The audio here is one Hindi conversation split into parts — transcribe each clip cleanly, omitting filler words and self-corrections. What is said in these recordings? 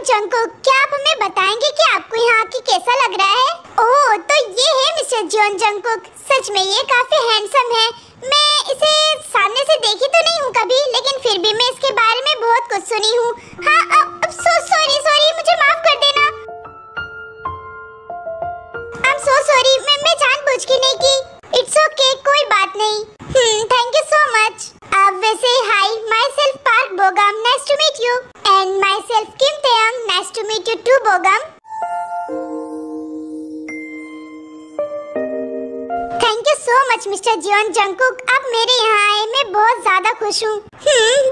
जियोन जंगकुक, क्या आप हमें बताएंगे कि आपको यहाँ आके कैसा लग रहा है? ओह, तो ये है मिस्टर जियोन जंगकुक। सच में ये काफी हैंडसम है। मैं इसे सामने से देखी तो नहीं हूँ कभी, लेकिन फिर भी मैं इसके बारे में बहुत कुछ सुनी हूँ। हाँ, अब सॉरी, मुझे माफ कर देना। आई एम सो सॉरी, मैं जानबूझ के नहीं की। इट्स ओके, कोई बात नहीं। Thank you so much. वैसे hi, myself Park Bogum, nice to meet you. And myself Kim Taehyung, nice to meet you too Bogum. Thank you so much mister Jeon Jungkook, आप मेरे यहाँ आए, मैं बहुत ज्यादा खुश हूँ।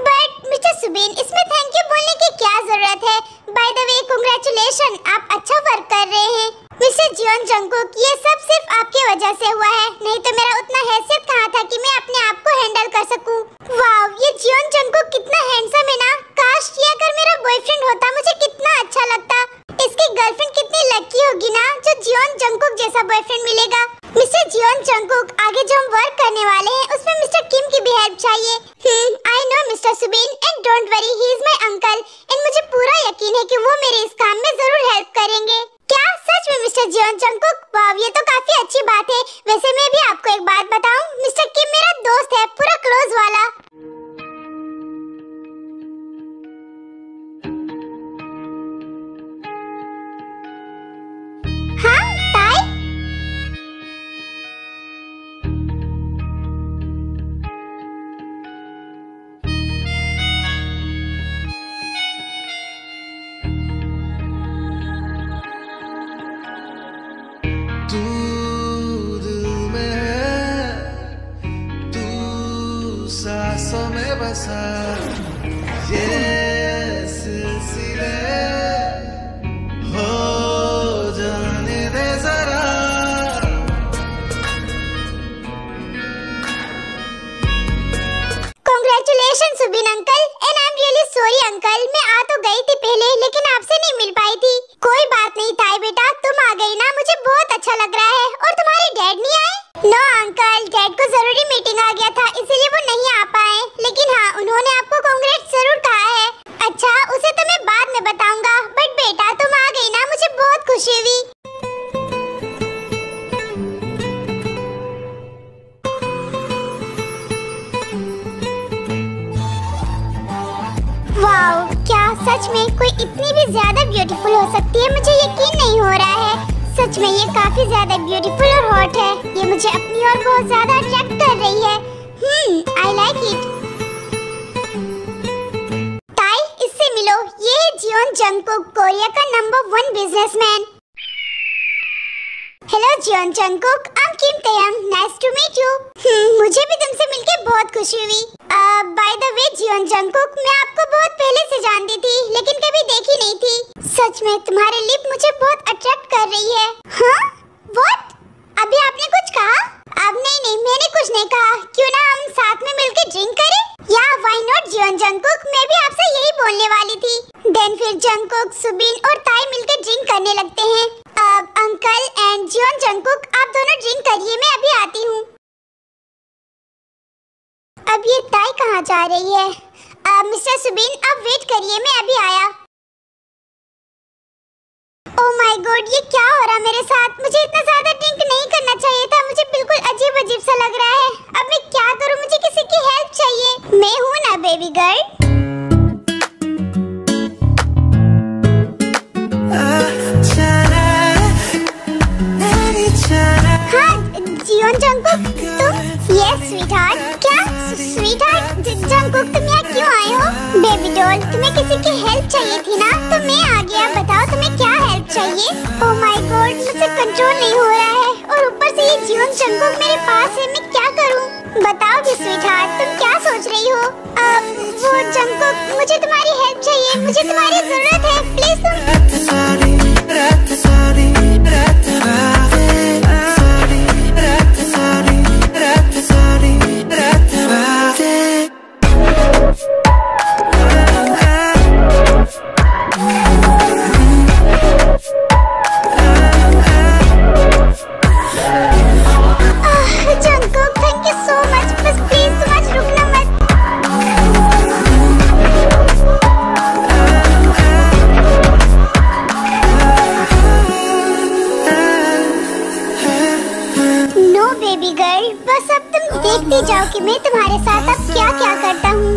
बट मिस्टर सुबिन, इसमें थैंक यू बोलने की क्या जरूरत है? बाय द वे कांग्रेचुलेशन, आप अच्छा वर्क कर रहे हैं। मिस्टर जियोन जंगकुक, ये सब सिर्फ आपकी वजह से हुआ है, नहीं तो मेरा उतना हैसियत कहाँ था कि मैं अपने आप को हैंडल कर सकूं। वाव, ये जियोन जंगकुक कितना हैंडसम है ना। काश ये अगर मेरा बॉयफ्रेंड होता, मुझे कितना अच्छा लगता। इसकी गर्लफ्रेंड कितनी लकी होगी ना, जो जियोन जंगकुक जैसा बॉयफ्रेंड मिलेगा। मिस्टर जियोन जंगकुक, आगे जो हम वर्क करने वाले हैं उसमें मिस्टर किम की भी हेल्प चाहिए। I know mister Subin, and don't worry, he is my uncle, and मुझे पूरा यकीन है कि वो मेरे इस काम में जरूर हेल्प करेंगे। क्या सच में मिस्टर जियोन जंगकुक? वाव, ये तो काफी अच्छी बात है। वैसे मैं भी आपको एक बात बताऊं, मिस्टर किम मेरा दोस्त है, पूरा क्लोज वाला। हाँ ताई, तू दिल में है, तू सांसों में बसा, ये सिलसिले हो जाने दे जरा। Congratulation Subin uncle, and I am really sorry uncle, मैं आ तो गई थी पहले, लेकिन आपसे नहीं मिल पाई थी। कोई बात नहीं ताई बेटा, तुम आ गई ना, मुझे बहुत अच्छा लग रहा है। और तुम्हारे डैड नहीं आए? नो अंकल, डैड को जरूरी मीटिंग आ गया था, इसीलिए वो नहीं आ पाए। लेकिन हाँ, उन्होंने आपको कांग्रेट्स जरूर कहा है। अच्छा, उसे तो मैं बाद में बताऊंगा, बट बेटा तुम आ गई ना, मुझे बहुत खुशी हुई। वाओ, क्या सच में कोई इतनी भी ज्यादा ब्यूटीफुल हो सकती है? मुझे यकीन नहीं हो रहा है। सच में ये काफी ज्यादा ब्यूटीफुल और हॉट है। ये मुझे अपनी ओर बहुत ज्यादा अट्रैक्ट कर रही है। I like it. ताई, इससे मिलो, ये है जियोन जंगकुक, कोरिया का number 1 businessman. Hello Jeon Jungkook, I am Kim Taehyung, nice to meet you. मुझे भी तुमसे मिलकर बहुत खुशी हुई। By the way Jeon Jungkook, मैं आपको बहुत पहले से जानती थी, लेकिन कभी देखी नहीं थी। सच में तुम्हारे लिप मुझे बहुत अट्रैक्ट कर रही है। हाँ? व्हाट? अभी आपने कुछ कहा? अब नहीं, मैंने कुछ नहीं कहा। क्यों ना हम साथ में मिलकर ड्रिंक करें? या व्हाई नॉट जियोन जंगकुक, मैं भी आपसे यही बोलने वाली थी। देन फिर जंगकुक, सुबिन और ताई मिलकर ड्रिंक करने लगते हैं। अब अंकल एंड जियोन जंगकुक, आप दोनों ड्रिंक करिए, मैं अभी आती हूँ। अब ये ताई कहाँ जा रही है? मिस्टर सुबिन, आप वेट करिए, मैं अभी आया। ओह माय गॉड, ये क्या हो रहा है मेरे साथ? मुझे इतना ज्यादा ड्रिंक नहीं करना चाहिए था, मुझे बिल्कुल अजीब सा लग रहा है। अब मैं क्या करूं? मुझे किसी की हेल्प चाहिए। मैं हूं ना बेबी गर्ल। हाँ जियोन जंगकुक, तुम? Yes sweetheart. क्या स्वीटहार्ट? जंगकुक, तुम यहाँ क्यों आए हो? बेबी डॉल, तुम्हें किसी की हेल्प चाहिए थी ना, तो मैं आ गया। बताओ तुम्हें क्या हेल्प चाहिए? ओह माय गॉड, मुझसे कंट्रोल नहीं हो रहा है, और ऊपर से ये जियोन जंगकुक मेरे पास है, मैं क्या करूं? बताओ भी स्वीटहार्ट, तुम क्या सोच रही हो? वो जंगकुक, मुझे तुम्हारी हेल्प चाहिए, मुझे तुम्हारी जरूरत है, प्लीज तुम। Jungkook, thank you so much, बस प्लीज तुम आज रुकना मत। कि मैं तुम्हारे साथ अब क्या क्या करता हूँ।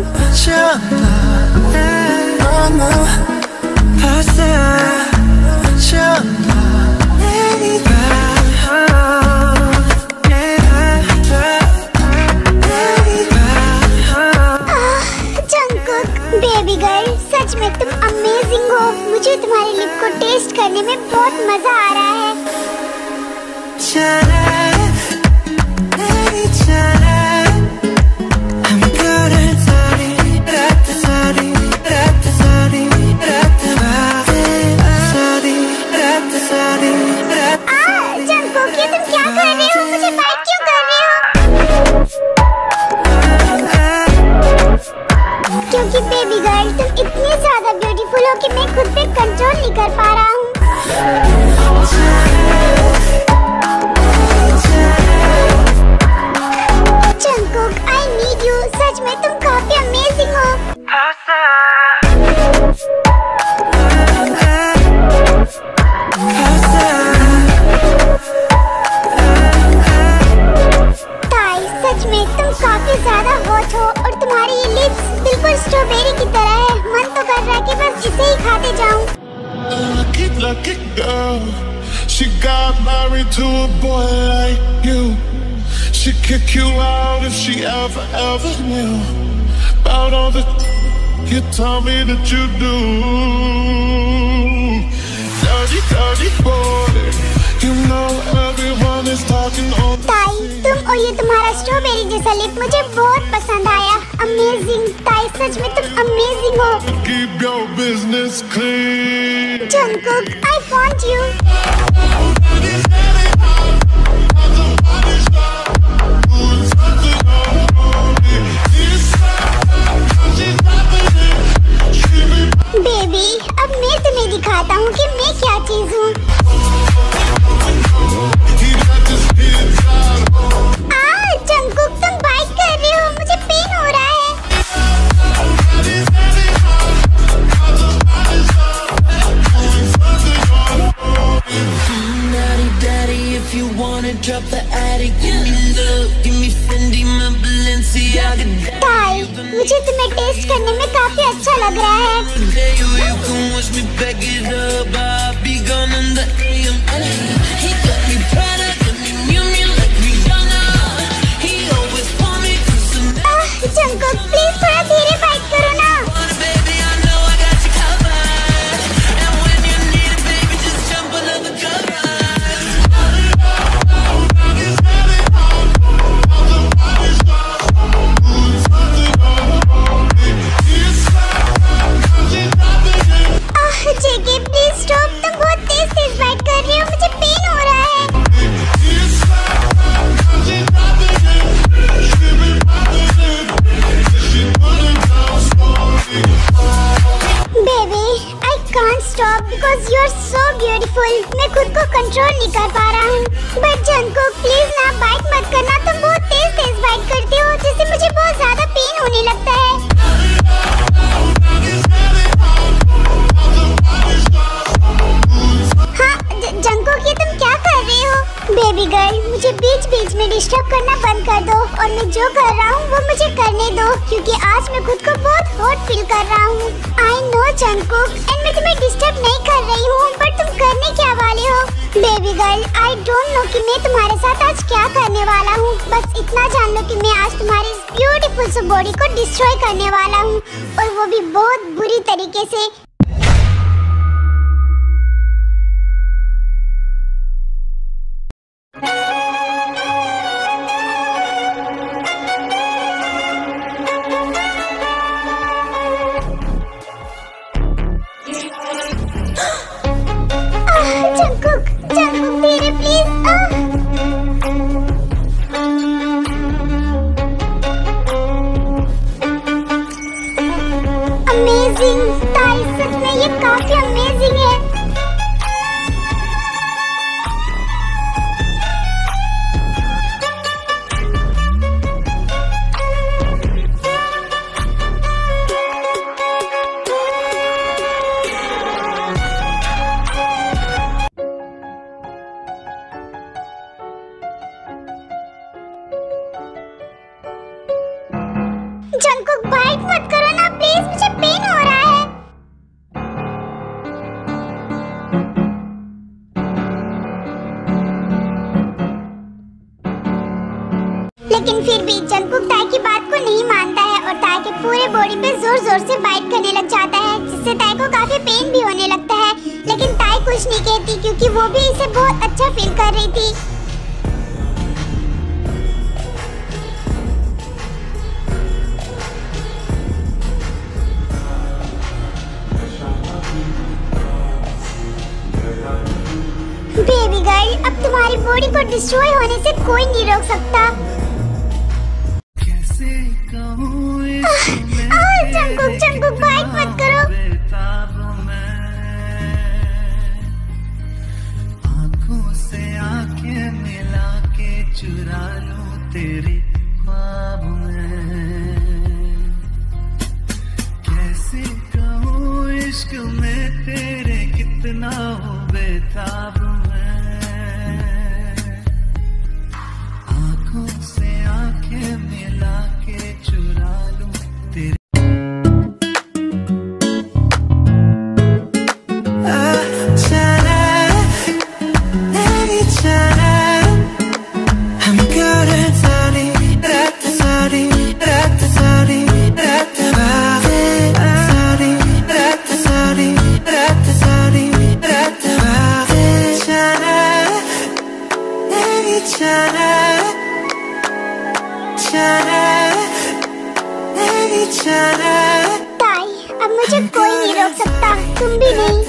जंगकुक, बेबी गर्ल, सच में तुम अमेजिंग हो। मुझे तुम्हारे लिप को टेस्ट करने में बहुत मजा आ रहा है। जंगकुक, ये तुम क्या कर रहे हो? मुझे बाइट क्यों कर रहे हो? क्योंकि बेबी गर्ल, तुम इतनी ज्यादा ब्यूटीफुल हो कि मैं खुद पे कंट्रोल नहीं कर पा रहा हूँ। Jungkook, I need you. सच में तुम काफी अमेजिंग हो। ताई, सच में तुम काफी ज्यादा हॉट हो और तुम्हारी ये लिप्स बिल्कुल स्ट्रॉबेरी की तरह है। मन तो कर रहा है कि बस इसे ही खाते जाऊं। Lucky girl, she got married to a boy like you. She'd kick you out if she ever knew about all the you tell me that you do. Dirty boy, you know everyone is talking on. ताई, तुम और ये तुम्हारा स्ट्रॉबेरी जैसा लिप मुझे बहुत पसंद आया। अमेजिंग ताई, सच में तुम अमेजिंग हो। Keep your business clean. Jungkook, I want you. Baby, अब मैं तुम्हें दिखाता हूँ कि मैं क्या चीज हूँ। जंगकुक, तुम बाइट कर रहे हो, मुझे पेन हो रहा है। If you wanna drop the attic, give me love, give me Fendi, my Balenciaga. ताई, मुझे तुम्हें टेस्ट करने में काफी अच्छा लग रहा है। There you can watch me back it up. I'll be gone in the AM. He got me Prada, got me Miu Miu like Rihanna. He always want me to some. Jungkook, please थोड़ा धीरे बाइट करो ना। Baby, I know I got you covered. And when you need it, baby, just jump under the covers. JK, please stop. तुम बहुत तेज बाइट कर रहे हो, मुझे पेन हो रहा है। Baby, I can't stop because you are so beautiful. मैं खुद को कंट्रोल नहीं कर पा रहा हूँ। बट जंगकुक, प्लीज ना बाइट मत करना। तुम बहुत तेज बाइट करते हो, जिससे मुझे बहुत ज्यादा पेन होने लगता है। जंगकुक, ये तुम क्या कर रहे हो? बेबी गर्ल, मुझे बीच में डिस्टर्ब करना बंद कर दो और मैं जो कर रहा हूँ वो मुझे करने दो, क्योंकि आज मैं खुद को बहुत हॉट फील कर रहा हूँ। आई नो जंगकुक, एंड मैं तुम्हें डिस्टर्ब नहीं कर रही हूँ, पर तुम करने क्या वाले हो? Baby girl, I don't know कि मैं तुम्हारे साथ आज क्या करने वाला हूँ। बस इतना जान लो कि मैं आज तुम्हारी इस ब्यूटीफुल सी बॉडी को डिस्ट्रॉय करने वाला हूँ, और वो भी बहुत बुरी तरीके से। जंगकुक, धीरे प्लीज। अमेजिंग ताई, सच में ये काफी अमेजिंग है। लेकिन फिर भी जंगकुक ताई की बात को नहीं मानता है और ताई के पूरे बॉडी पे जोर जोर से बाइट करने लग जाता है, जिससे ताई को काफी पेन भी होने लगता है। लेकिन ताई कुछ नहीं कहती क्योंकि वो भी इसे बहुत अच्छा फील कर रही थी। बेबी गर्ल, अब तुम्हारी बॉडी को डिस्ट्रॉय होने से कोई नहीं रोक सकता। जंगकुक, जंगकुक, बाइट मत करो। आँखों से आँखें मिला के चुरा लूं तेरे ख्वाब में। कैसे कहूँ इश्क में तेरे कितना हो बेताब मैं। आँखों से आँखें मिला के चुरा लूं तेरे। ताई, अब मुझे कोई नहीं रोक सकता, तुम भी नहीं।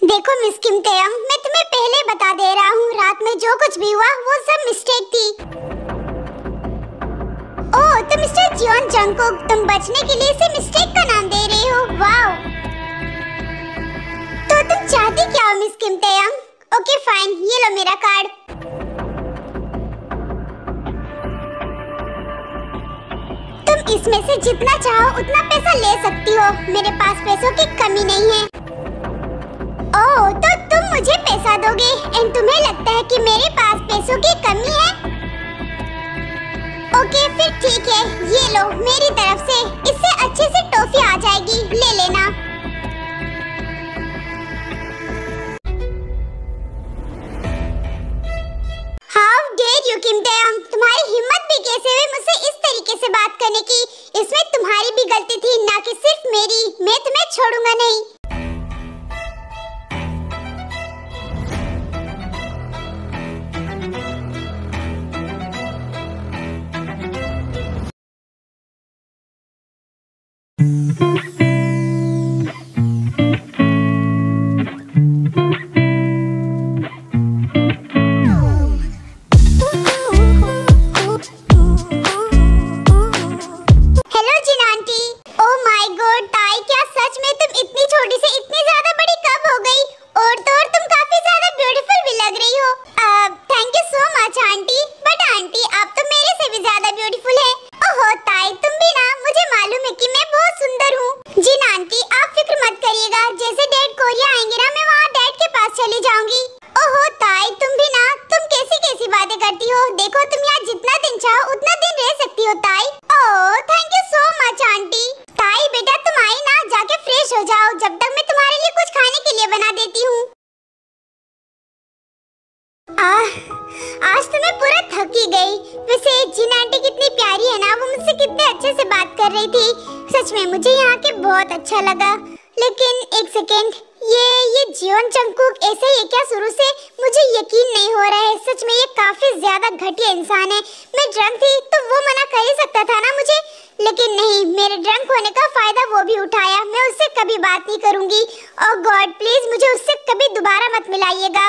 देखो मिस किम तेयंग, मैं तुम्हें पहले बता दे रहा हूँ, रात में जो कुछ भी हुआ वो सब मिस्टेक थी। ओह, तो मिस्टर जियोन जंगकुक, तुम बचने के लिए इसे मिस्टेक का नाम दे रहे हो? वाओ। तो तुम चाहती क्या हो मिस किम तेयंग? ओके फाइन, ये लो मेरा कार्ड। तुम इसमें से जितना चाहो उतना पैसा ले सकती हो, मेरे पास पैसों की कमी नहीं है। ओह, तो तुम मुझे पैसा दोगे एंड तुम्हें लगता है कि मेरे पास पैसों की कमी है? ओके फिर ठीक है, ये लो मेरी तरफ से, इससे अच्छे से टॉफी आ जाएगी, ले लेना। हाउ डेयर यू किम तेयंग, तुम्हारी हिम्मत भी कैसे हुई मुझसे इस तरीके से बात करने की? इसमें तुम्हारी भी गलती थी, ना कि सिर्फ मेरी। मैं तुम्हें छोड़ूंगा नहीं। आज तो मैं पूरा थक ही गई। वैसे जिन आंटी कितनी प्यारी है ना, वो मुझसे कितने अच्छे से बात कर रही थी। सच में मुझे यहाँ के बहुत अच्छा लगा। लेकिन एक सेकेंड, ये जियोन जंगकुक ऐसे ही है क्या शुरू से? मुझे यकीन नहीं हो रहा है, सच में ये काफी ज्यादा घटिया इंसान है। मैं ड्रंक थी तो वो मना कर ही सकता था ना मुझे, लेकिन नहीं, मेरे ड्रंक होने का फायदा वो भी उठाया। मैं उससे कभी बात नहीं करूंगी। ओह गॉड, प्लीज मुझे उससे कभी दोबारा मत मिलाइएगा।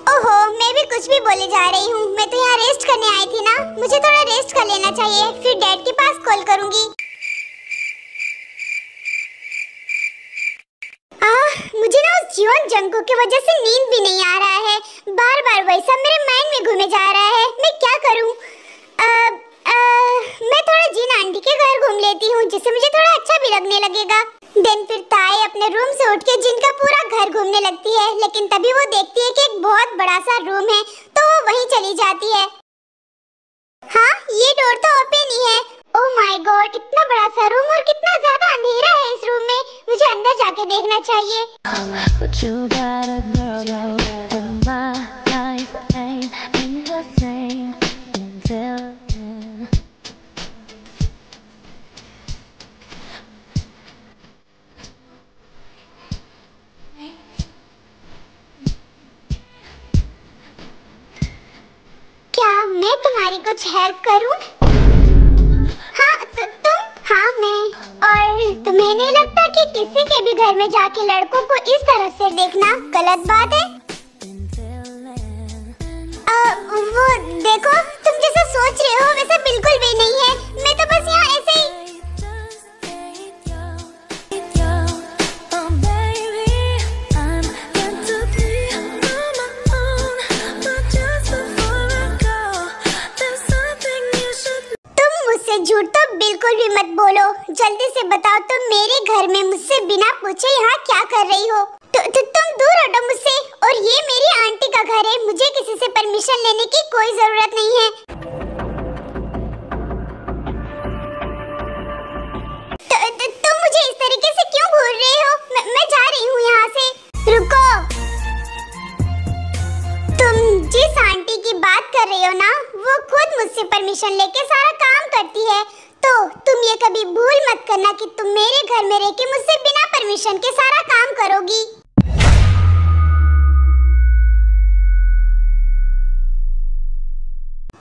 ओहो, मैं भी कुछ भी बोले जा रही हूँ। मैं तो यहाँ रेस्ट करने आई थी ना, मुझे थोड़ा रेस्ट कर लेना चाहिए, फिर डैड के पास कॉल करूंगी। मुझे ना उस जियोन जंगकुक की वजह से नींद भी नहीं आ रहा है। बार बार वही सब मेरे माइंड में घूमे जा रहा है। मैं क्या करूं? मैं थोड़ा जिन आंटी के घर घूम लेती हूँ, जिससे मुझे थोड़ा अच्छा भी लगने लगेगा। दिन फिर ताई अपने रूम से उठ के जिन का पूरा घर घूमने लगती है, लेकिन तभी वो देखती है कि एक बहुत बड़ा सा रूम है, तो वो वहीं चली जाती है। हाँ, ये डोर तो ओपन ही है। ओह माय गॉड, इतना बड़ा सा रूम और कितना ज्यादा अंधेरा है इस रूम में। मुझे अंदर जाके देखना चाहिए। But you got a girl that with my life ain't been the same until then. क्या मैं तुम्हारी कुछ हेल्प करूं? हाँ, तुम? हाँ मैं। और तुम्हें नहीं लगता कि किसी के भी घर में जाके लड़कों को इस तरह से देखना गलत बात है? वो देखो, तुम जैसा सोच रहे हो वैसा बिल्कुल भी नहीं है। मैं तो बस यहाँ ऐसे ही। झूठ तो बिल्कुल भी मत बोलो। जल्दी से बताओ, तुम मेरे घर में मुझसे बिना पूछे यहाँ क्या कर रही हो? तुम दूर हटो मुझसे। और ये मेरी आंटी का घर है, मुझे किसी से परमिशन लेने की कोई जरूरत नहीं है। तुम मुझे इस तरीके से क्यों घूर रहे हो? मैं जा रही हूँ यहाँ से। रुको, तुम जिस आंटी की बात कर रही हो ना, वो खुद मुझसे परमिशन लेके सारा काम करती है। तो तुम ये कभी भूल मत करना कि तुम मेरे घर में रह के मुझसे बिना परमिशन के सारा काम करोगी।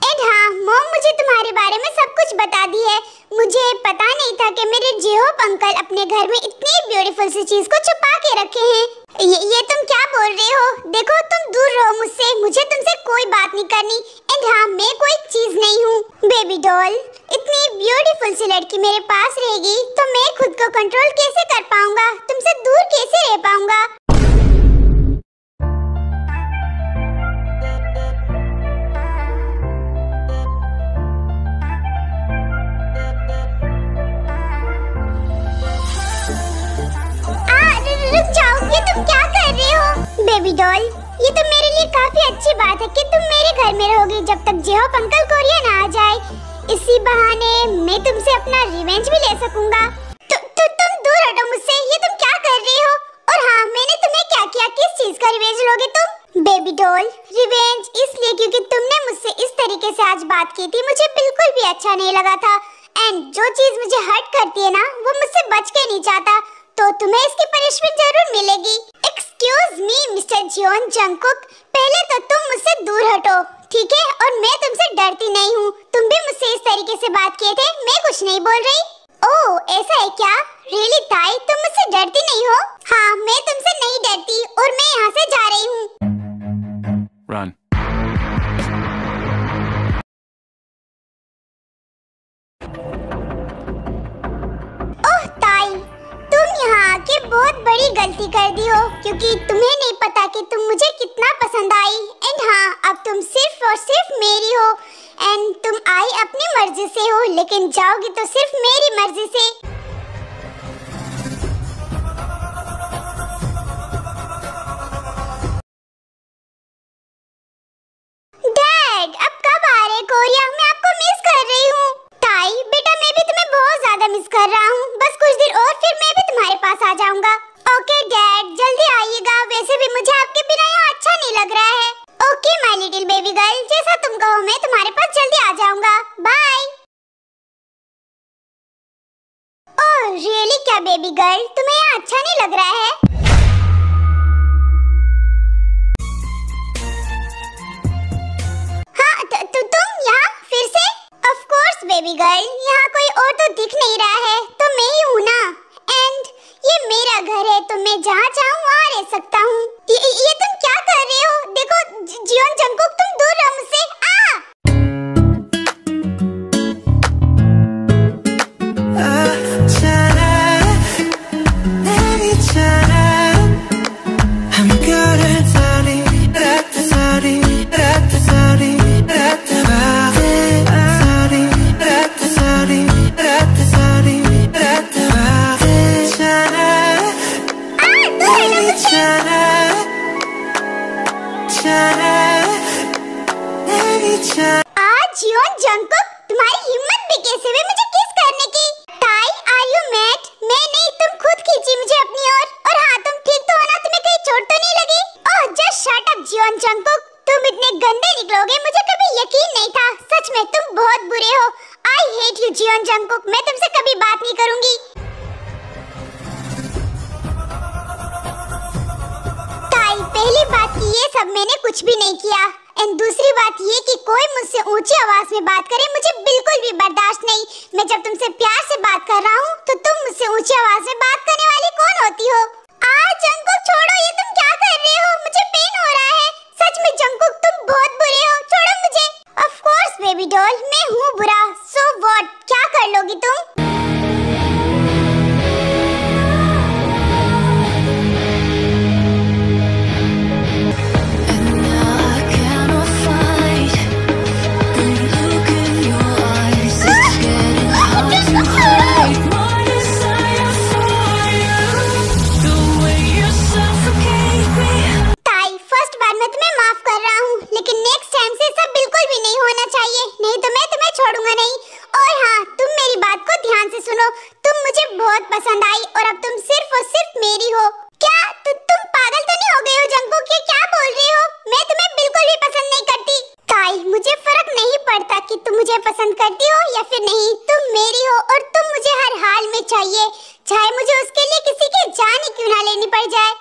एड हाँ, मॉम मुझे तुम्हारे बारे में सब कुछ बता दी है। मुझे पता नहीं था कि मेरे जेहोप अंकल अपने घर में इतनी ब्यूटीफुल सी चीज को छुपा के रखे हैं। ये तुम क्या बोल रहे हो? देखो, तुम दूर रहो मुझसे, मुझे तुमसे कोई बात नहीं करनी। एंड हाँ, मैं कोई चीज नहीं हूँ। बेबी डॉल, इतनी ब्यूटीफुल सी लड़की मेरे पास रहेगी तो मैं खुद को कंट्रोल कैसे कर पाऊंगा? तुमसे दूर कैसे रह पाऊंगा? रुक जाओ, ये तुम क्या कर रहे हो? बेबी डॉल, ये तो मेरे लिए काफी अच्छी बात है कि तुम मेरे घर में रहोगी जब तक जेहोप अंकल कोरिया ना आ जाए। इसी बहाने मैं तुमसे अपना रिवेंज भी ले सकूंगा। तुम दूर हटो मुझसे, ये तुम क्या कर रही हो? और हाँ, मैंने तुम्हें क्या किया? किस चीज का रिवेंज लोगे तुम? बेबी डॉल, रिवेंज इसलिए क्योंकि तुमने मुझसे इस तरीके से आज बात की थी, मुझे बिल्कुल भी अच्छा नहीं लगा था। एंड जो चीज मुझे हर्ट करती है ना, वो मुझसे बच के नहीं जाता, तो तुम्हें इसकी पनिशमेंट जरूर मिलेगी। Excuse me Mister Jeon Jungkook, पहले तो तुम मुझसे दूर हटो, ठीक है? और मैं तुमसे डरती नहीं हूँ। तुम भी मुझसे इस तरीके से बात किए थे, मैं कुछ नहीं बोल रही। ओह, ऐसा है क्या? रियली ताई, तुम मुझसे डरती नहीं हो? हाँ, मैं तुमसे नहीं डरती और मैं यहाँ से जा रही हूँ। Run. ओह ताई, तुम यहाँ आके बहुत बड़ी गलती कर दी हो, क्योंकि तुम्हें नहीं पता कि तुम मुझे कितना पसंद आई। एंड हाँ, अब तुम सिर्फ और सिर्फ मेरी हो। एंड तुम आई अपनी मर्जी से हो, लेकिन जाओगी तो सिर्फ मेरी मर्जी से। डैड, अब कब आ रहे कोरिया? मैं आपको मिस कर रही हूँ। ताई बेटा, मैं भी तुम्हें बहुत ज्यादा मिस कर रहा हूँ। बस कुछ देर और फिर मैं भी तुम्हारे पास आ जाऊंगा। ओके डैड, जल्दी आइएगा। वैसे भी मुझे आपके बिना यहाँ अच्छा नहीं लग रहा है। Okay my little baby girl, जैसा तुम कहो मैं तुम्हारे पास जल्दी आ जाऊंगा। बाय। ओह रियली क्या बेबी गर्ल, तुम्हें यहाँ अच्छा नहीं लग रहा है? हाँ तुम यहाँ फिर से? ऑफ कोर्स बेबी गर्ल, यहाँ कोई और तो दिख नहीं रहा है, तो मैं ही हूँ ना। एंड ये मेरा घर है, तो मैं जहाँ चाहूँ वहाँ रह सकता हूँ। ये तुम क्या कर रहे हो? देखो जियोन जंगकुक, तुम दूर रहो मुझसे। जियोन जंगकुक, तुम्हारी हिम्मत भी कैसे हुई मुझे किस करने की? ताई, आर यू मैड? मैं नहीं, तुम खुद खींची मुझे अपनी ओर। और हाँ, तुम ठीक तो हो ना? तुम्हें कहीं चोट तो नहीं लगी? Oh just shut up Jeon Jungkook, तुम इतने गंदे निकलोगे मुझे कभी यकीन नहीं था। सच में तुम बहुत बुरे हो। I hate you Jeon Jungkook, मैं तुमसे कभी बात नहीं करूंगी। ताई, पहली बात कि ये सब मैंने कुछ भी नहीं किया, एंड दूसरी बात ये कि कोई मुझसे ऊंची आवाज में बात करे मुझे बिल्कुल भी बर्दाश्त नहीं। मैं जब तुमसे प्यार से बात कर रहा हूँ तो तुम मुझसे ऊंची आवाज में बात करने वाली कौन होती हो? जंगकुक छोड़ो, ये तुम क्या कर रहे हो? मुझे पेन हो रहा है। सच में जंगकुक, तुम बहुत बुरे हो, छोड़ो मुझे। ऑफ कोर्स बेबी डॉल, मैं हूँ बुरा, सो व्हाट, क्या कर लोगी तुम? पसंद आई और अब तुम सिर्फ और सिर्फ मेरी हो। क्या तुम पागल तो नहीं हो गए हो जंगकुक? ये क्या बोल रही हो? मैं तुम्हें बिल्कुल भी पसंद नहीं करती। ताई, मुझे फर्क नहीं पड़ता कि तुम मुझे पसंद करती हो या फिर नहीं, तुम मेरी हो और तुम मुझे हर हाल में चाहिए, चाहे मुझे उसके लिए किसी की जान ही क्यों ना लेनी पड़ जाए।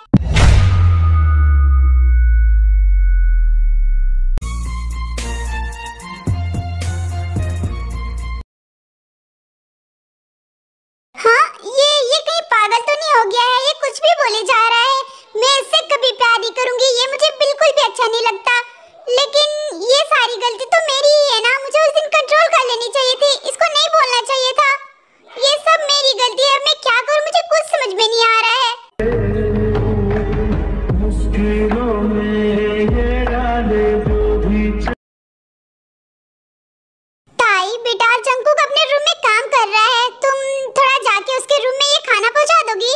ये कहीं पागल तो नहीं हो गया है? ये कुछ भी बोले जा रहा है। मैं इससे कभी प्यार नहीं करूंगी, ये मुझे बिल्कुल भी अच्छा नहीं लगता। लेकिन ये सारी गलती तो मेरी ही है ना, मुझे उस दिन कंट्रोल कर लेनी चाहिए थी, इसको नहीं बोलना चाहिए था। ये सब मेरी गलती है, मैं क्या करूं मुझे कुछ समझ में नहीं आ रहा है। ताई, बेटा जंगकुक अपने रूम में काम कर रहा है, तुम थोड़ा जाके उसके रूम में ये खाना पहुंचा दोगी?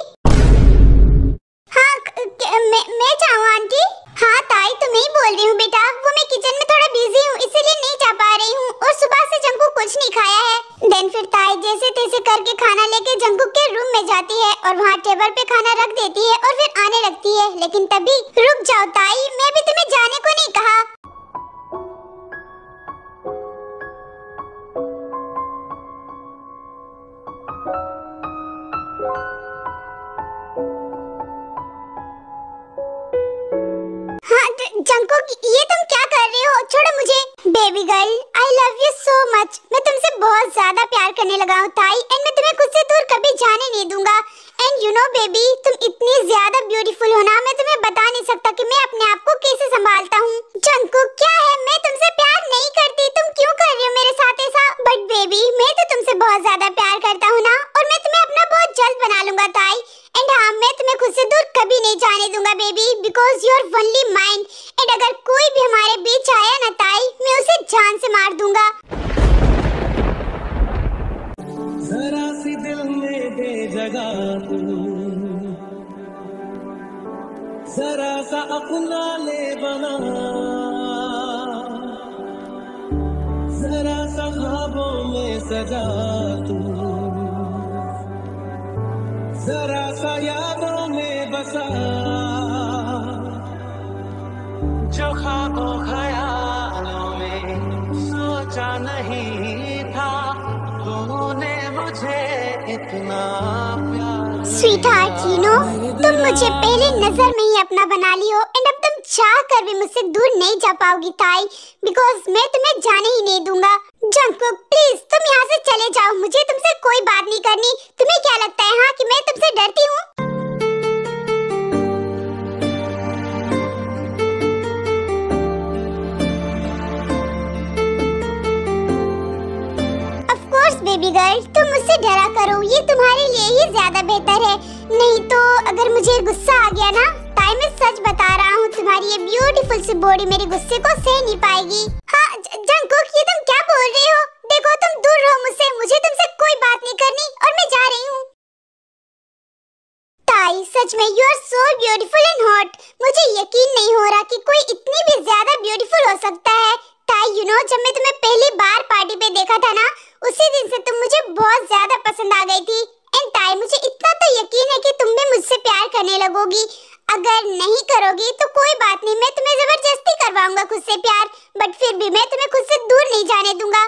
हाँ मैं चाहूँ आंटी। हाँ ताई, तुम्हें ही बोल रही हूँ बेटा, वो मैं किचन में थोड़ा बिजी हूँ इसलिए नहीं जा पा रही हूँ, और सुबह से जंगकुक कुछ नहीं खाया है। देन फिर ताई जैसे तैसे करके खाना लेके जंगकुक के रूम में जाती है और वहाँ टेबल पे खाना रख देती है और फिर आने लगती है। लेकिन तभी, रुक जाओ ताई, मैं भी तुम्हें जाने को नहीं कहा। जंगकुक, ये तुम क्या कर रहे हो? छोड़ो मुझे। Baby girl, I love you so much. मैं तुमसे बहुत ज्यादा प्यार करने लगा हूँ ताई, एंड मैं तुम्हें खुद से दूर कभी जाने नहीं दूंगा। एंड यू नो बेबी, तुम इतनी ज्यादा ब्यूटीफुल हो ना, मैं तुम्हें बता नहीं सकता कि मैं अपने आप को कैसे संभालता हूँ। जंगकुक, क्या है? मैं तुमसे प्यार नहीं करती, तुम क्यों कर रही हो मेरे साथ ऐसा? बट बेबी, मैं तो तुमसे बहुत ज्यादा प्यार करता हूँ ना, और मैं तुम्हें अपना बहुत जल्द बना लूंगा ताई। एंड हाँ, मैं तुम्हें खुद से दूर कभी नहीं जाने दूंगा baby, because you are only mine. And अगर कोई भी हमारे बीच आया ना ताई, मैं उसे जान से मार दूंगा। जरा सी दिल में दे जगह तू, जरा सा अपना ले बना, जरा सा ख्वाबों में सजा तू, जरा सा यादों में बसा, जो ख्वाबों ख्यालों में सोचा नहीं था, तूने मुझे इतना स्वीटहार्ट, यू नो, तुम मुझे पहली नजर में ही अपना बना ली हो एंड अब तुम चाह कर भी मुझसे दूर नहीं जा पाओगी ताई, बिकॉज मैं तुम्हें जाने ही नहीं दूंगा। जंगकुक प्लीज तुम यहाँ से चले जाओ, मुझे तुमसे कोई बात नहीं करनी। तुम्हें क्या लगता है हाँ कि मैं तुमसे डरती हूँ? बेबी गर्ल, तुम मुझसे डरा करो, ये तुम्हारे लिए ही ज्यादा बेहतर है। नहीं तो अगर मुझे गुस्सा आ गया ना ताई, मैं सच बता रहा हूँ, तुम्हारी ये ब्यूटीफुल सी बॉडी मेरे गुस्से को सह नहीं पाएगी। हाँ जंगकुक, ये तुम क्या बोल रही हो? देखो तुम दूर रहो मुझसे, मुझे तुमसे कोई बात नहीं करनी और मैं जा रही हूँ। ताई सच में you are so beautiful and hot. मुझे यकीन नहीं हो रहा कि कोई इतनी भी ज्यादा ब्यूटीफुल हो सकता है। ताई यू नो, जब मैं तुम्हें पहली बार पार्टी पे देखा था ना, उसी दिन से तुम मुझे बहुत ज्यादा पसंद आ गई थी। एंड ताई मुझे इतना तो यकीन है कि तुम भी मुझसे प्यार करने लगोगी। अगर नहीं करोगी तो कोई बात नहीं, मैं तुम्हें जबरदस्ती करवाऊंगा खुद से प्यार, बट फिर भी मैं तुम्हें खुद से दूर नहीं जाने दूंगा।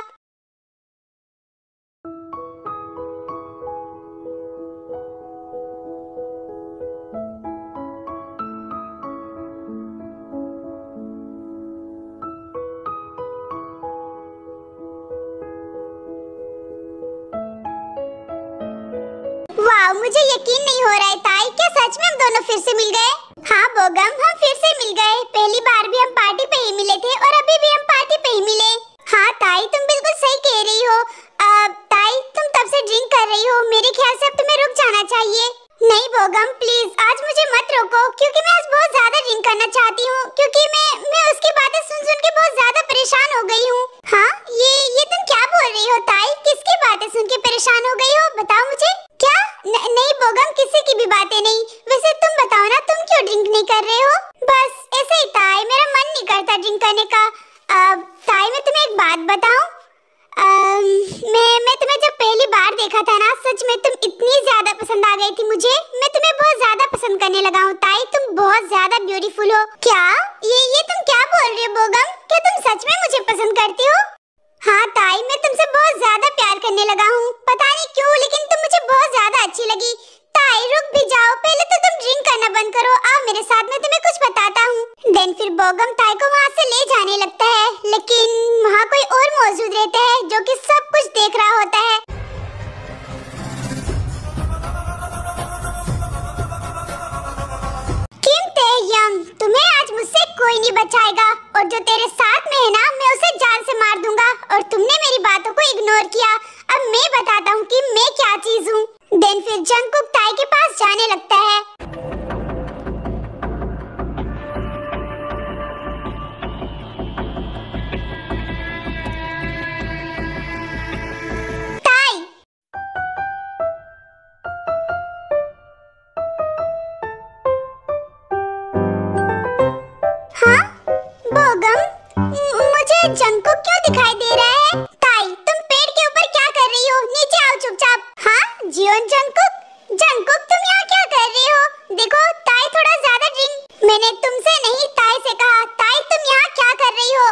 मुझे यकीन नहीं हो रहा है ताई, क्या सच में हम दोनों फिर से मिल गए? हाँ बोगम, हम फिर से मिल गए। पहली बार भी हम पार्टी पे ही मिले थे और अभी भी हम पार्टी पे ही मिले। हाँ ताई तुम बिल्कुल सही कह रही हो। ताई तुम तब से ड्रिंक कर रही हो, मेरे ख्याल से अब तुम्हें रुक जाना चाहिए। नहीं बोगम प्लीज, आज मुझे मत रोको, क्योंकि मैं आज बहुत ज्यादा ड्रिंक करना चाहती हूँ, क्योंकि मैं उसकी बातें सुन सुन के बहुत ज्यादा परेशान हो गई हूँ। हाँ ये तुम क्या बोल रही हो ताई? किसकी बातें सुन के परेशान हो गई हो, बताओ मुझे। क्या? नहीं बोगम, किसी की भी बातें नहीं। वैसे तुम बताओ ना, तुम क्यों ड्रिंक नहीं कर रहे हो? बस ऐसे ही ताई, मेरा मन नहीं करता ड्रिंक करने का। ताई मैं तुम्हें एक बात बताऊं, मैं तुम्हें जब पहली बार देखा था ना, सच में तुम इतनी ज्यादा पसंद आ गई थी मुझे, मैं तुम्हें बहुत ज्यादा पसंद करने लगा हूँ ताई। तुम बहुत ज्यादा ब्यूटीफुल हो। क्या? ये तुम क्या बोल रही हो बोगम? क्या तुम सच में मुझे पसंद करती हो? हाँ ताई, मैं तुमसे बहुत ज्यादा प्यार करने लगा हूँ, पता नहीं क्यों, लेकिन तुम मुझे बहुत ज्यादा अच्छी लगी। ताई रुक भी जाओ, पहले तो तुम ड्रिंक करना बंद करो, आओ मेरे साथ, मैं तुम्हें कुछ बताता हूँ। देन फिर बोगम ताई को वहाँ से ले जाने लगता है, लेकिन वहाँ कोई और मौजूद रहता है जो कि सब कुछ देख रहा होता है। तुम्हें आज मुझसे कोई नहीं बचाएगा, और जो तेरे साथ में है ना, मैं उसे जान से मार दूंगा। और तुमने मेरी बातों को इग्नोर किया, अब मैं बताता हूँ कि मैं क्या चीज हूँ। देन फिर जंगकुक ताई के पास जाने लगता है। जंगकुक क्यों दिखाई दे रहा है? ताई तुम पेड़ के ऊपर क्या कर रही हो? नीचे आओ चुपचाप। हाँ जियोन जंगकुक, जंगकुक तुम यहाँ क्या कर रही हो? देखो ताई थोड़ा ज्यादा ड्रिंक। मैंने तुमसे नहीं ताई से कहा। ताई तुम यहाँ क्या कर रही हो?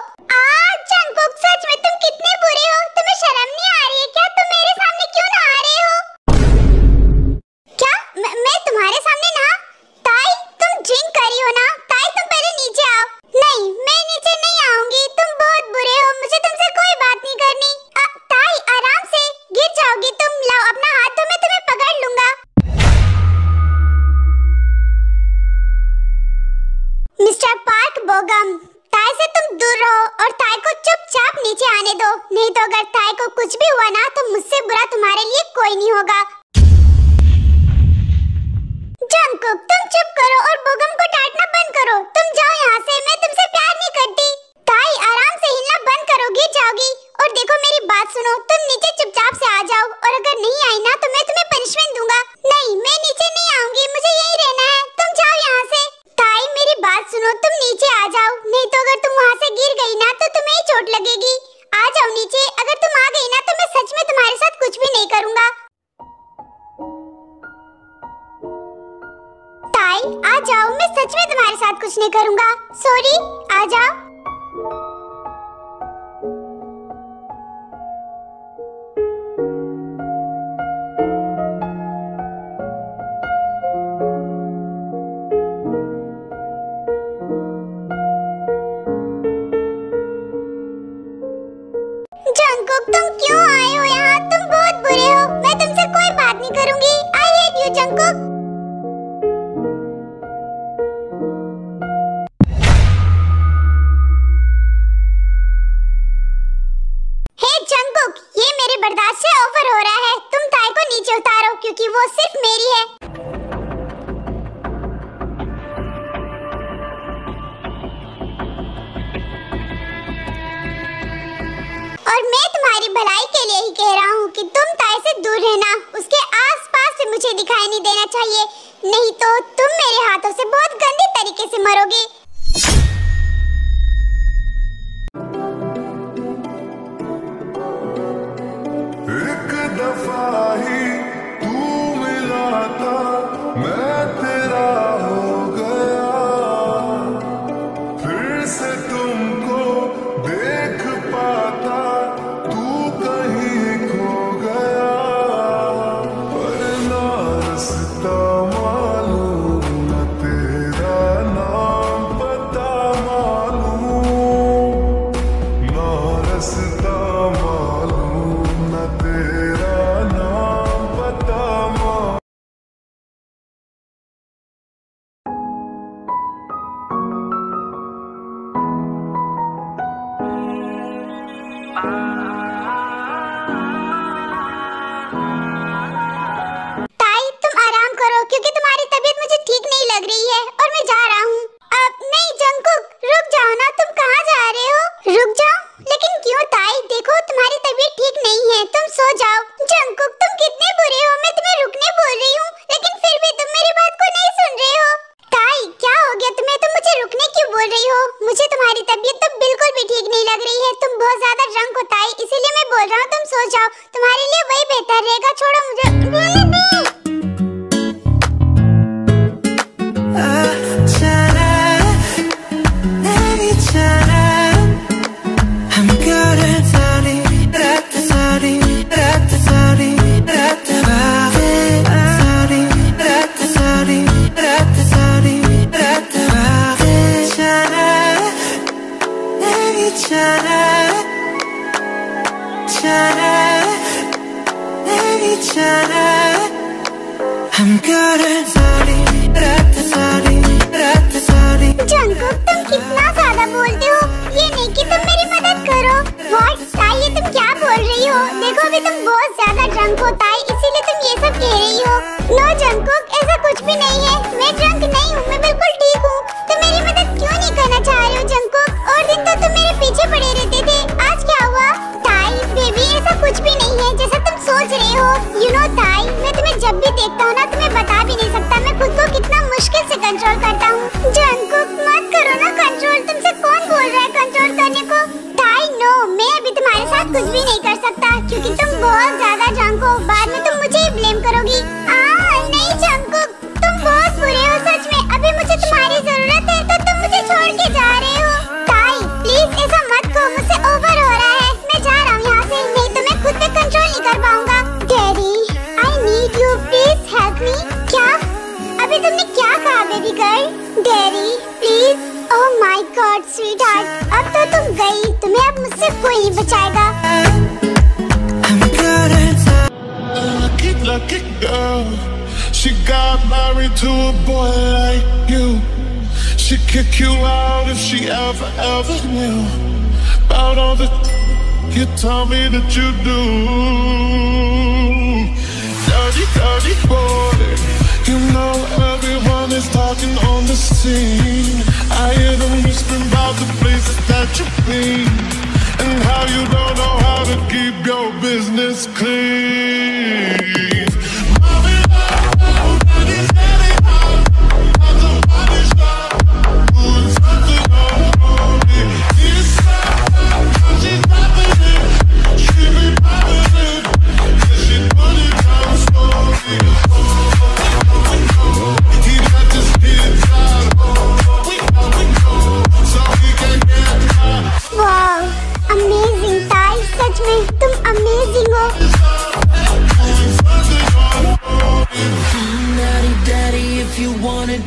जंगकुक सच में तुम कितने बुरे हो, तुम्हें शर्म नहीं आ रही है क्या? तुम मेरे सामने क्यों ना आ रहे हो? क्या मैं तुम्हारे सामने ना? ताई तुम ड्रिंक कर रही हो ना? ताई तुम पहले नीचे आओ। नहीं मैं नीचे नहीं आऊंगी, तुम बहुत बुरे हो, मुझे तुमसे कोई बात नहीं करनी। ताई आराम से, गिर जाओगी तुम। लाओ अपना हाथ तो मैं तुम्हें पकड़ लूंगा। मिस्टर पार्क बोगम, ताई से तुम दूर रहो और ताई को चुपचाप नीचे आने दो, नहीं तो अगर ताई को कुछ भी हुआ ना तो मुझसे बुरा तुम्हारे लिए कोई नहीं होगा। जंगकुक तुम चुप करो और बोगम को डांटना बंद करो। तुम जाओ यहाँ से, मैं तुमसे प्यार नहीं करती। ताई आराम से हिलना बंद करो, गिर जाओगी। और देखो मेरी बात सुनो, तुम नीचे चुपचाप से आ जाओ, और अगर नहीं आई ना तो मैं तुम्हें पनिशमेंट दूंगा। नहीं मैं नीचे नहीं आऊंगी, मुझे यही रहना है, तुम जाओ यहाँ से। ताई मेरी बात सुनो, तुम नीचे आ जाओ, नहीं तो अगर तुम वहाँ से गिर गई ना तो तुम्हें ही चोट लगेगी। आ जाओ नीचे, अगर तुम आ गई ना तो मैं सच में तुम्हारे साथ कुछ भी नहीं करूँगा। आ जाओ, मैं सच में तुम्हारे साथ कुछ नहीं करूँगा। सॉरी, आ जाओ। जंगकुक। हे जंगकुक, ये मेरे बर्दाश्त से ओवर हो रहा है। तुम ताई को नीचे उतारो क्योंकि वो सिर्फ मेरी है। और मैं तुम्हारी भलाई के लिए ही कह रहा हूँ कि तुम ताई से दूर रहना। उसके आसपास से मुझे दिखाई नहीं देना चाहिए, नहीं तो तुम मेरे हाथों से बहुत गंदे तरीके से मरोगे। एक दफा ही तू मिला था, मैं तेरा हो गया। फिर से तुमको देख पाता, तू कहीं खो गया। पर ना रास्ता मालूम, न तेरा नाम पता मालूम, ना रास्ता मालूम, न तेरा नाम पता मालूम। ताई तुम आराम करो क्योंकि तुम्हारी तबीयत मुझे ठीक नहीं लग रही है और मैं जा रहा हूँ। अब नहीं जंगकुक, रुक जाओ ना। तुम कहाँ जा रहे हो? रुक जाओ? लेकिन क्यों ताई? देखो तुम्हारी तबीयत ठीक नहीं है, तुम सो जाओ। जंगकुक तुम कितने बुरे हो। मैं तुम्हें रुकने बोल रही हूँ लेकिन फिर भी तुम मेरी बात को नहीं सुन रहे हो। ताई क्या हो गया तुम्हें? तुम मुझे रुकने क्यों बोल रही हो? मुझे तुम्हारी तबीयत तो बिल्कुल भी ठीक नहीं लग रही है। तुम बहुत ज्यादा ड्रंक हो ताई, इसीलिए मैं बोल रहा हूँ तुम सो जाओ। तुम्हारे लिए वही बेहतर रहेगा। छोड़ो मुझे। जंगकुक तुम कितना ज्यादा बोलते हो। ये नहीं कि तुम मेरी मदद करो। व्हाट ताई, ये तुम क्या बोल रही हो? देखो अभी तुम बहुत ज्यादा ड्रंक हो ताई, इसीलिए तुम ये सब कह रही हो। नो जंगकुक, ऐसा कुछ भी नहीं है। मैं ड्रंक नहीं हूँ, मैं बिल्कुल ठीक हूँ। तुम मेरी मदद क्यों नहीं करना चाह रहे हो जंगकुक? और दिन तो तुम मेरे पीछे पड़े रहते थे, आज क्या हुआ? ताई बेबी ऐसा कुछ भी नहीं है जैसा तुम सोच रहे हो। यू नो ताई, मैं तुम्हें जब भी देखता हूँ ना तुम्हें बता भी नहीं सकता मैं खुद को कितना मुश्किल से कंट्रोल करता हूँ। जंगकुक मत करो ना कंट्रोल, तुमसे कौन बोल रहा है कंट्रोल करने को? ताई नो, मैं अभी तुम्हारे साथ कुछ भी नहीं कर सकता क्योंकि तुम बहुत ज्यादा ड्रंक हो। बाद में तुम मुझे ही ब्लेम करोगी। नहीं जंगकुक, तुम बहुत बुरे हो सच में। अभी मुझे तुम्हारी जरूरत है तो तुम मुझे छोड़ के जा रहे हो। ताई प्लीज ऐसा मत करो, मुझसे ओवर हो रहा है। मैं जा रहा हूँ यहाँ से, नहीं तो मैं खुद पे कंट्रोल नहीं कर पाऊंगा। Daddy I need you, please help me. क्या? अभी तुमने क्या कहा baby girl? Daddy please. Oh my God sweetheart, अब तो तुम गई, तुम्हें अब मुझसे कोई नहीं बचाएगा। Lucky girl, she got married to a boy like you. She'd kick you out if she ever knew about all the you tell me that you do. Dirty, dirty boy, you know everyone is talking on the scene. I hear them whispering about the places that you've been and how you don't know how to keep your business clean.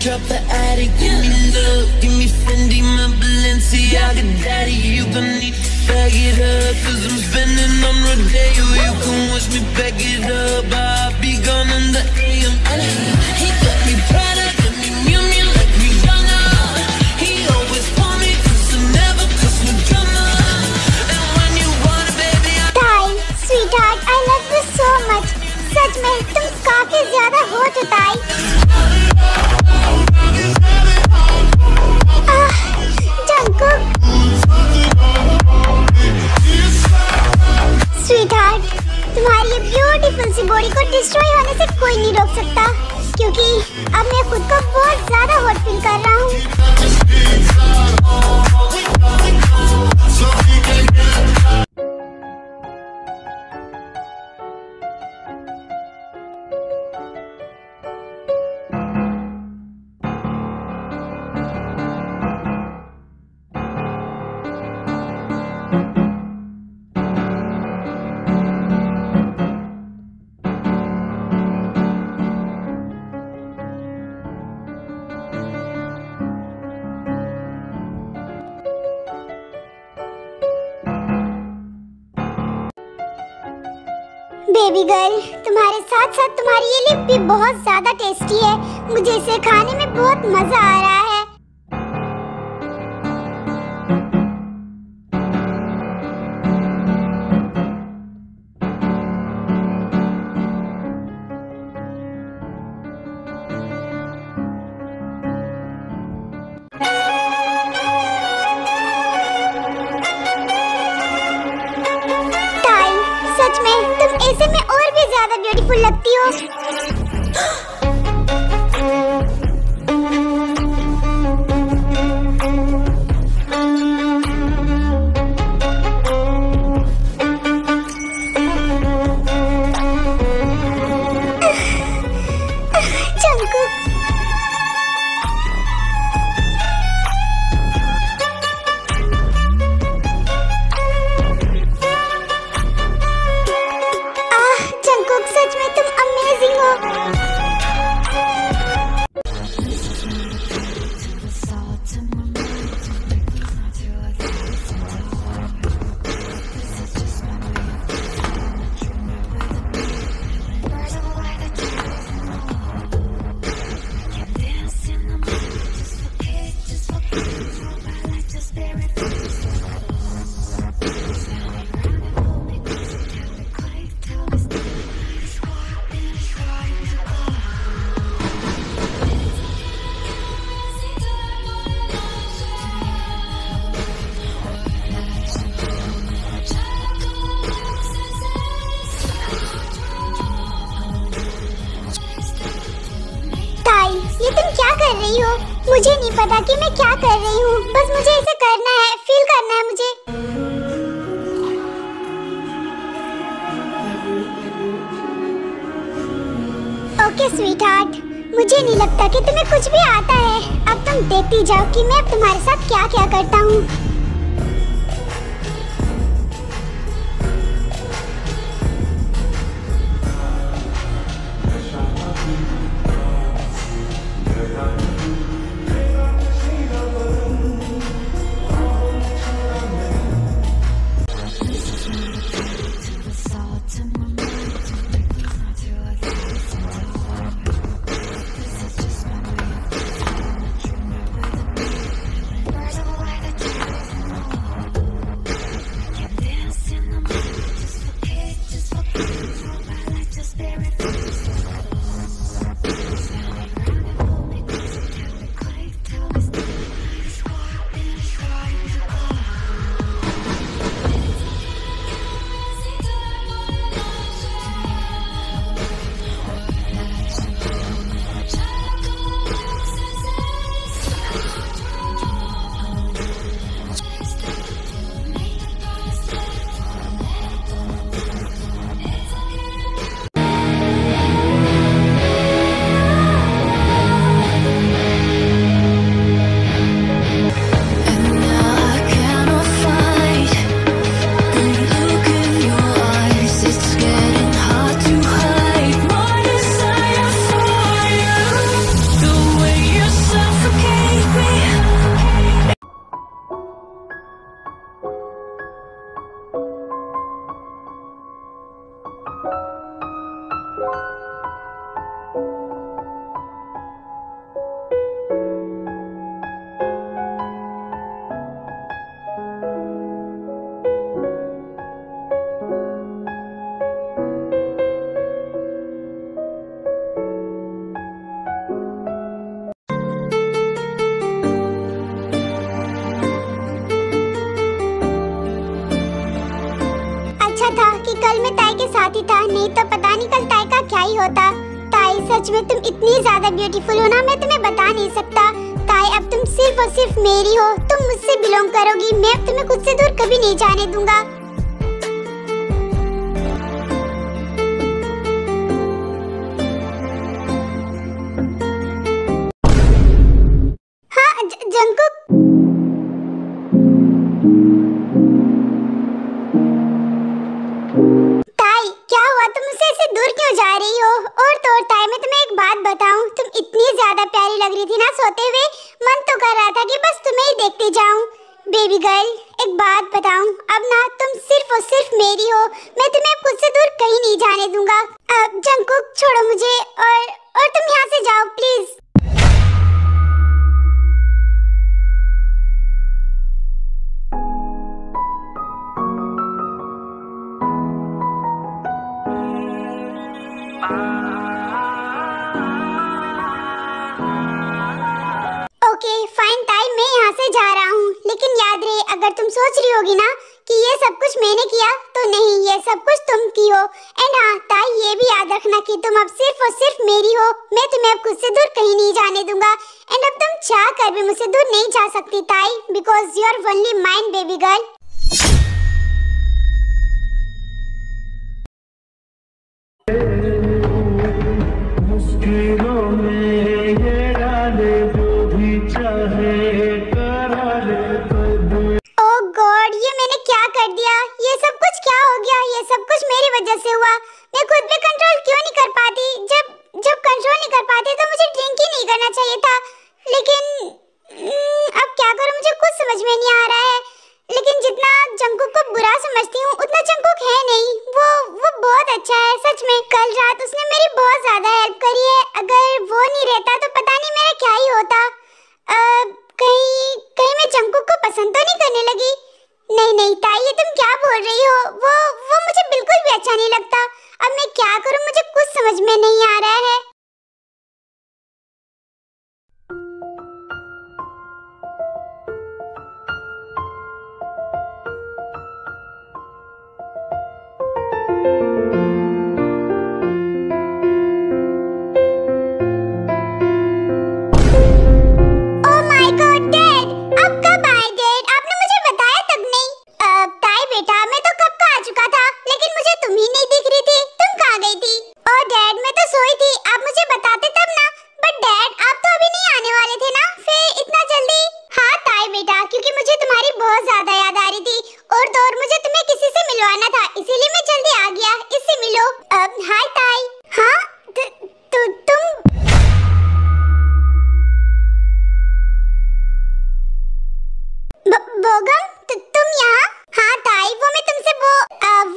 Drop the attic, give me love, give me Fendi, my Balenciaga daddy. You gon' need bag it up, 'cause I'm spending on Rodeo. You can watch me back it up, I'll be gone in the AM. He got me Prada, got me Miu Miu, like me younger. He always want me 'cause I never cause no drama. And when you want it, baby, ताई, sweetheart, I love you so much. सच में तुम काफी ज्यादा हो तो ताई। जंकुक, स्वीटहार्ट, तुम्हारी ये ब्यूटीफुल सी बॉडी को डिस्ट्रॉय होने से कोई नहीं रोक सकता, क्योंकि अब मैं खुद को बहुत ज्यादा हॉट फील कर रहा हूँ। बेबी गर्ल, तुम्हारे साथ साथ तुम्हारी ये लिप भी बहुत ज्यादा टेस्टी है। मुझे इसे खाने में बहुत मजा आ रहा है। सच में तुम ऐसे में और भी ज्यादा ब्यूटीफुल लगती हो। सच में तुम अमेजिंग हो। ये तुम क्या कर रही हो? मुझे नहीं पता कि मैं क्या कर रही हूँ, बस मुझे इसे करना है, फील करना है मुझे। ओके स्वीटहार्ट, मुझे नहीं लगता कि तुम्हें कुछ भी आता है। अब तुम देखती जाओ कि मैं अब तुम्हारे साथ क्या क्या करता हूँ। ही होता। ताई सच में तुम इतनी ज्यादा ब्यूटीफुल हो ना, मैं तुम्हें बता नहीं सकता। ताई अब तुम सिर्फ और सिर्फ मेरी हो, तुम मुझसे बिलोंग करोगी, मैं अब तुम्हें खुद से दूर कभी नहीं जाने दूंगा। हाँ जंकुक, ताई क्या हुआ, तुम मुझसे ऐसे दूर क्यों जा रही हो? और तो और ताई मैं तुम्हें एक बात बताऊं, तुम इतनी ज्यादा प्यारी लग रही थी ना सोते हुए, मन तो कर रहा था कि बस तुम्हें ही देखती जाऊं। बेबी गर्ल एक बात बताऊं, अब ना तुम सिर्फ और सिर्फ मेरी हो, मैं तुम्हें अब खुद से दूर कहीं नहीं जाने दूंगा। अब जंकुक छोड़ो मुझे और तुम यहाँ से जाओ प्लीज। ओके फाइन ताई, मैं यहाँ से जा रहा हूँ, लेकिन याद रहे अगर तुम सोच रही होगी ना कि ये सब कुछ मैंने किया, तो नहीं, ये सब कुछ तुम की हो। एंड हाँ ताई ये भी याद रखना कि तुम अब सिर्फ और सिर्फ मेरी हो, मैं तुम्हें अब खुद से दूर कहीं नहीं जाने दूंगा। एंड अब तुम चाह कर भी मुझसे दूर नहीं जा सकती Tae, because you are only mine baby girl. मुश्किलों में ये डाले जो भी चाहे करा ले कदर। ओह गॉड, ये मैंने क्या कर दिया? ये सब कुछ क्या हो गया? ये सब कुछ मेरी वजह से हुआ। मैं खुद पे कंट्रोल क्यों नहीं कर पाती? जब कंट्रोल नहीं कर पाती तो मुझे ड्रिंक ही नहीं करना चाहिए था। लेकिन अब क्या करूं, मुझे कुछ समझ में नहीं आ रहा है। लेकिन जितना जंकुक को बुरा समझती हूँ उतना जंकुक है नहीं, वो बहुत अच्छा है सच में। कल रात उसने मेरी बहुत ज्यादा हेल्प करी है, अगर वो नहीं रहता तो पता नहीं मेरा क्या ही होता। कहीं मैं जंकुक को पसंद तो नहीं करने लगी? नहीं ताई, ये तुम क्या बोल रही हो? वो मुझे बिल्कुल भी अच्छा नहीं लगता। अब मैं क्या करूं, मुझे कुछ समझ में नहीं आ रहा है। Oh my God, Dad! अब कब आए Dad? आपने मुझे बताया तब नहीं। ताई बेटा, मैं तो कब का आ चुका था, लेकिन मुझे तुम ही नहीं दिख रही थी। तुम कहाँ गई थी? और डैड मैं तो सोई थी, आप मुझे बताते तब ना। बट डैड आप तो अभी नहीं आने वाले थे ना, फिर इतना जल्दी? हाँ ताई बेटा, क्योंकि मुझे तुम्हारी बहुत ज्यादा याद आ रही थी, और तो और मुझे तुम्हें किसी से मिलवाना था, इसीलिए मैं जल्दी आ गया। इससे मिलो। हाय ताई। हाँ तुम बोगम, तुम यहाँ? हाँ ताई, वो मैं तुमसे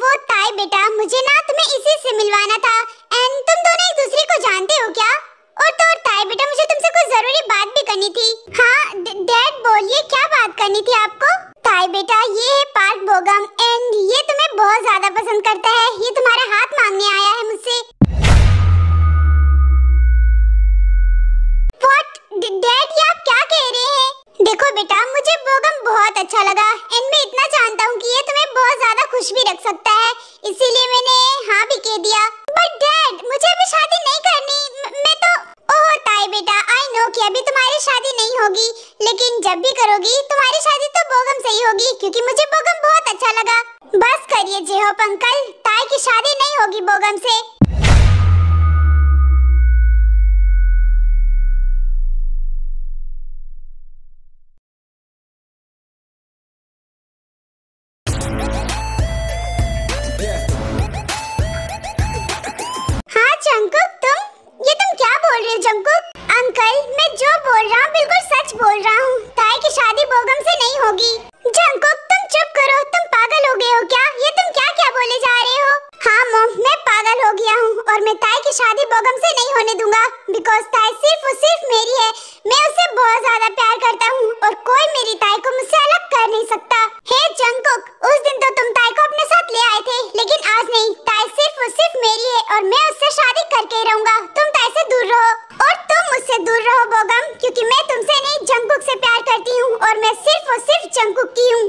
वो ताई बेटा, मुझे ना तुम्हें इसी से मिलवाना था। एंड तुम दोनों एक दूसरे को जानते हो क्या? और तो और ताई बेटा, मुझे तुमसे कुछ जरूरी बात भी करनी थी। हाँ डैड बोलिए, क्या बात करनी थी आपको? ताई बेटा, ये है पार्थ बोगम, एंड ये तुम्हें बहुत ज्यादा पसंद करता है। ये तुम्हारा हाथ मांगने आया है मुझसे। व्हाट डैड, ये आप क्या कह रहे हैं? देखो बेटा, मुझे बोगम बहुत अच्छा लगा, एंड मैं इतना जानता हूँ कि ये तुम्हें बहुत ज्यादा खुश भी रख सकता है, इसीलिए मैंने हाँ भी कह दिया। बट डैड, मुझे अभी शादी नहीं करनी। मैं तो ओह ताई बेटा, आई नो कि अभी तुम्हारी शादी नहीं होगी, लेकिन जब भी करोगी तुम्हारी शादी तो बोगम से ही होगी, क्योंकि मुझे बोगम बहुत अच्छा लगा। बस करिए जेहोप अंकल, ताई की शादी नहीं होगी बोगम से। जंकुक, ये तुम क्या बोल रहे हो जंकुक? अंकल, मैं जो बोल रहा हूँ बिल्कुल सच बोल रहा हूँ। ताई की शादी बोगम से नहीं होगी। जंकुक तुम चुप करो, तुम पागल हो गए हो क्या? ये तुम क्या बोले जा रहे हो? हाँ मॉम, मैं पागल हो गया हूँ, और मैं ताई की शादी बोगम से नहीं होने दूंगा, बिकॉज ताई सिर्फ और सिर्फ मेरी है। मैं उससे बहुत ज्यादा प्यार करता हूँ, और कोई मेरी ताई को मुझसे अलग कर नहीं सकता। हे जंकुक, उस दिन तो तुम ताई को अपने साथ ले आए थे, लेकिन आज नहीं। ताई सिर्फ और सिर्फ मेरी है, और मैं उससे शादी करके रहूंगा। तुम ताई से दूर रहो, और तुम मुझसे दूर रहो बोगम, क्योंकि मैं तुमसे नहीं जंकुक से प्यार करती हूँ, और मैं सिर्फ और सिर्फ जंकुक की हूँ।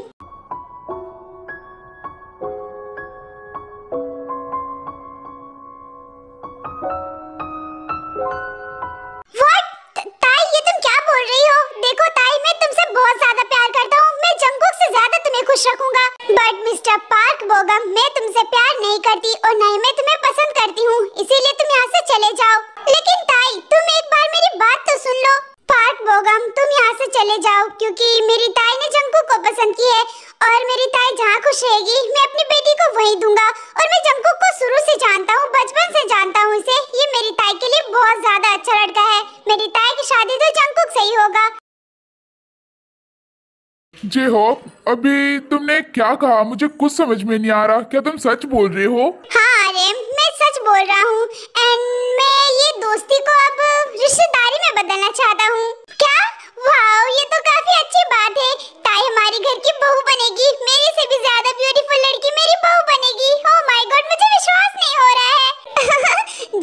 बोगम, तुम यहाँ से चले जाओ क्योंकि मेरी ताई ने जंकुक को पसंद की है और मेरी ताई जहाँ खुश रहेगी मैं अपनी बेटी को वहीं दूंगा। और मैं जंकुक को शुरू से जानता हूँ, बचपन से जानता हूँ इसे। ये मेरी ताई के लिए बहुत ज्यादा अच्छा लड़का है। मेरी ताई की शादी तो जंकुक से ही होगा। जे होप, अभी तुमने क्या कहा? मुझे कुछ समझ में नहीं आ रहा। क्या तुम सच बोल रहे हो? हाँ आर्यन, मैं सच बोल रहा हूँ एंड मैं ये दोस्ती को अब रिश्तेदारी में बदलना चाहता हूँ। क्या? वाओ, ये तो काफी अच्छी बात है। ताई हमारी घर की बहू बनेगी, मेरे से भी ज्यादा ब्यूटीफुल लड़की मेरी बहू बनेगी। ओह माय गॉड, मुझे विश्वास नहीं हो रहा है।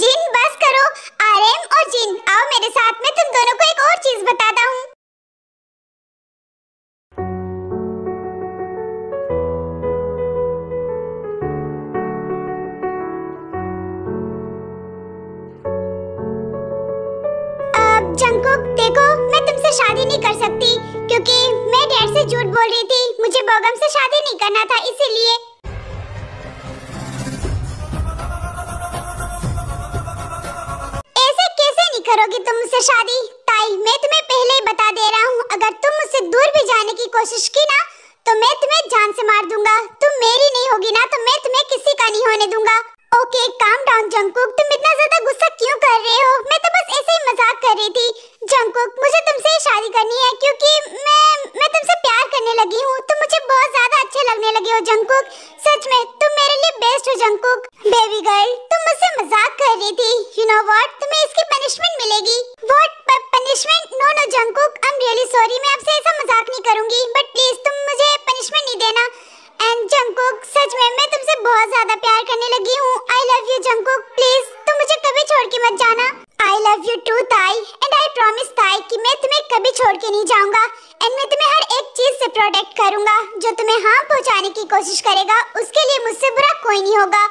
जिन बस करो। आर्यन और जिन आओ मेरे साथ में, तुम दोनों को एक और चीज बताता हूँ। जंकुक देखो, मैं तुमसे शादी नहीं कर सकती क्योंकि मैं डैड से झूठ बोल रही थी। मुझे बोगम से शादी नहीं करना था, इसीलिए। ऐसे कैसे नहीं करोगी तुम मुझसे शादी? ताई, मैं तुम्हें पहले ही बता दे रहा हूँ, अगर तुम मुझसे दूर भी जाने की कोशिश की ना तो मैं तुम्हें जान से मार दूंगा। तुम मेरी नहीं होगी ना तो मैं तुम्हें किसी का नहीं होने दूंगा। ओके, काम डाउन जंकुक, तुम इतना ज्यादा गुस्सा क्यों कर रहे हो? मैं तो बस ऐसे ही मजाक कर रही थी। जंकुक, मुझे तुमसे ही शादी करनी है क्योंकि मैं तुमसे प्यार करने लगी हूँ। तुम मुझे बहुत ज्यादा अच्छे लगने लगे हो जंकुक। सच में तुम मेरे लिए बेस्ट हो जंकुक। बेबी गर्ल, तुम मुझसे मजाक कर रही थी। यू नो व्हाट, तुम्हें इसकी पनिशमेंट मिलेगी। What punishment? No no Jungkook, I am really sorry. मैं आपसे ऐसा मजाक नहीं करूंगी, बट प्लीज तुम मुझे पनिशमेंट नहीं देना। एंड जंकुक, सच में मैं तुमसे बहुत ज्यादा प्यार करने लगी हूँ। I love you Jungkook, please तुम मुझे कभी छोड़ के मत जाना। आई लव यू टू ताई एंड आई प्रॉमिस ताई कि मैं तुम्हें कभी छोड़ के नहीं जाऊंगा एंड मैं तुम्हें हर एक चीज से प्रोटेक्ट करूंगा। जो तुम्हें हार्म पहुंचाने की कोशिश करेगा उसके लिए मुझसे बुरा कोई नहीं होगा।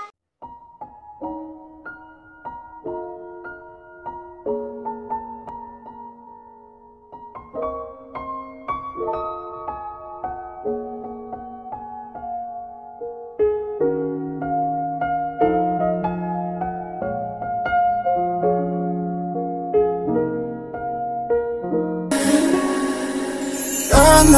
I'm